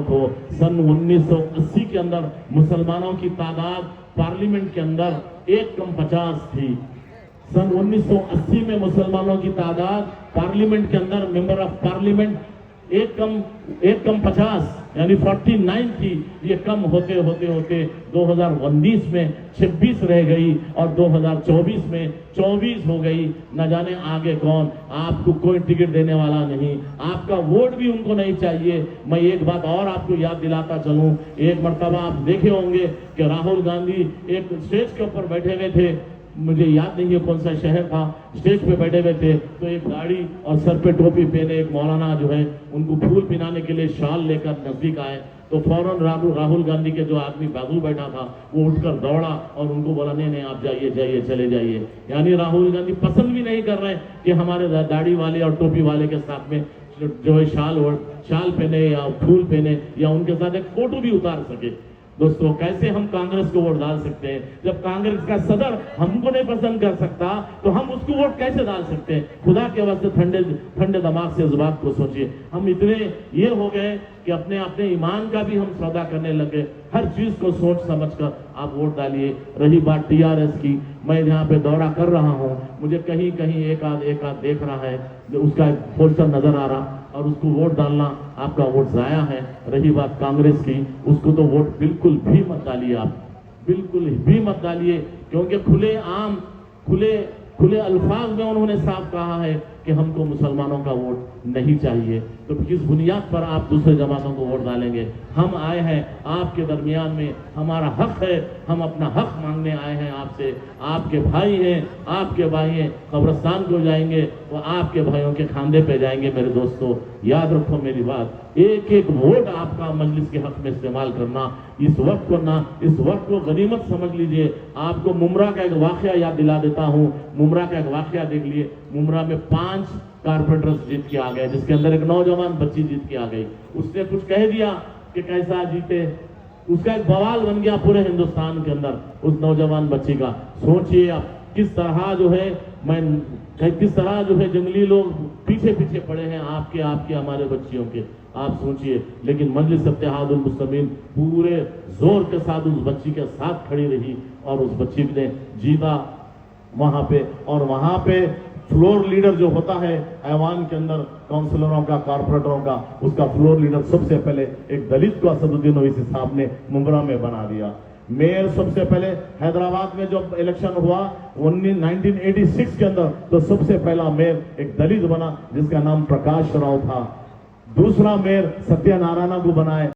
को सन 1980 के अंदर मुसलमानों की तादाद पार्लियामेंट के अंदर 1:50 थी। सन 1980 में मुसलमानों की तादाद पार्लियामेंट के अंदर मेंबर ऑफ पार्लियामेंट 1:50 यानी 49 थी। ये कम होते होते होते 2019 में 26 रह गई और 2024 में 24 हो गई। न जाने आगे कौन, आपको कोई टिकट देने वाला नहीं, आपका वोट भी उनको नहीं चाहिए। मैं एक बात और आपको याद दिलाता चलूं, एक मर्तबा आप देखे होंगे कि राहुल गांधी एक स्टेज के ऊपर बैठे हुए थे, मुझे याद नहीं है कौन सा शहर था, स्टेज पे बैठे हुए थे तो एक गाड़ी और सर पे टोपी पहने एक मौलाना जो है उनको फूल पिलाने के लिए शाल लेकर नजदीक आए तो फौरन राहुल गांधी के जो आदमी बाजू बैठा था वो उठकर दौड़ा और उनको बोला नहीं आप जाइए जाइए चले जाइए। यानी राहुल गांधी पसंद भी नहीं कर रहे कि हमारे दाढ़ी वाले और टोपी वाले के साथ में जो है शाल पहने या फूल पहने या उनके साथ एक फोटो भी उतार सके। दोस्तों, कैसे हम कांग्रेस को वोट डाल सकते हैं जब कांग्रेस का सदर हमको नहीं पसंद कर सकता तो हम उसको वोट कैसे डाल सकते हैं। खुदा के वास्ते ठंडे दिमाग से इस बात को सोचिए। हम इतने ये हो गए कि अपने अपने ईमान का भी हम सौदा करने लगे। हर चीज को सोच समझकर आप वोट डालिए। रही बात टीआरएस की, मैं यहाँ पे दौरा कर रहा हूँ, मुझे कहीं कहीं एक आध देख रहा है उसका पोस्टर नजर आ रहा और उसको वोट डालना आपका वोट जाया है। रही बात कांग्रेस की, उसको तो वोट बिल्कुल भी मत डालिए, आप बिल्कुल भी मत डालिए, क्योंकि खुले अल्फाज में उन्होंने साफ कहा है कि हमको मुसलमानों का वोट नहीं चाहिए। तो किस बुनियाद पर आप दूसरे जमातों को वोट डालेंगे। हम आए हैं आपके दरमियान में, हमारा हक है, हम अपना हक मांगने आए हैं आपसे। आपके भाई हैं, आपके भाई हैं, कब्रिस्तान को जाएंगे वो आपके भाइयों के खांधे पे जाएंगे। मेरे दोस्तों, याद रखो मेरी बात, एक एक वोट आपका मजलिस के हक में इस्तेमाल करना। इस वक्त को गनीमत समझ लीजिए। आपको मुमरा का एक वाकया याद दिला देता हूँ। मुमरा का एक वाकया देख लिए। मुमरा में 5 कारपेंटर्स जीत के आ गए, जिसके अंदर एक नौजवान बच्ची जीत के आ गई। उसने कुछ कह दिया कि कैसा जीते, उसका एक बवाल बन गया पूरे हिंदुस्तान के अंदर उस नौजवान बच्ची का। सोचिए आप किस तरह जो है जंगली लोग पीछे पड़े हैं आपके हमारे बच्चियों के, आप सोचिए। लेकिन मजलिस इत्तेहादुल मुस्लिमीन पूरे जोर के साथ उस बच्ची के साथ खड़ी रही और उस बच्ची ने जीता वहां पे। और वहां पे फ्लोर लीडर जो होता है ऐवान के अंदर काउंसिलरों का, कारपोरेटरों का, उसका फ्लोर लीडर सबसे पहले एक दलित को असदुद्दीन ओवैसी साहब ने मुमरा में बना दिया। मेयर सबसे पहले हैदराबाद में जब इलेक्शन हुआ 1986 के अंदर, तो सबसे पहला मेयर एक दलित बना जिसका नाम प्रकाश राव था। दूसरा मेयर सत्यनारायण को बनाए।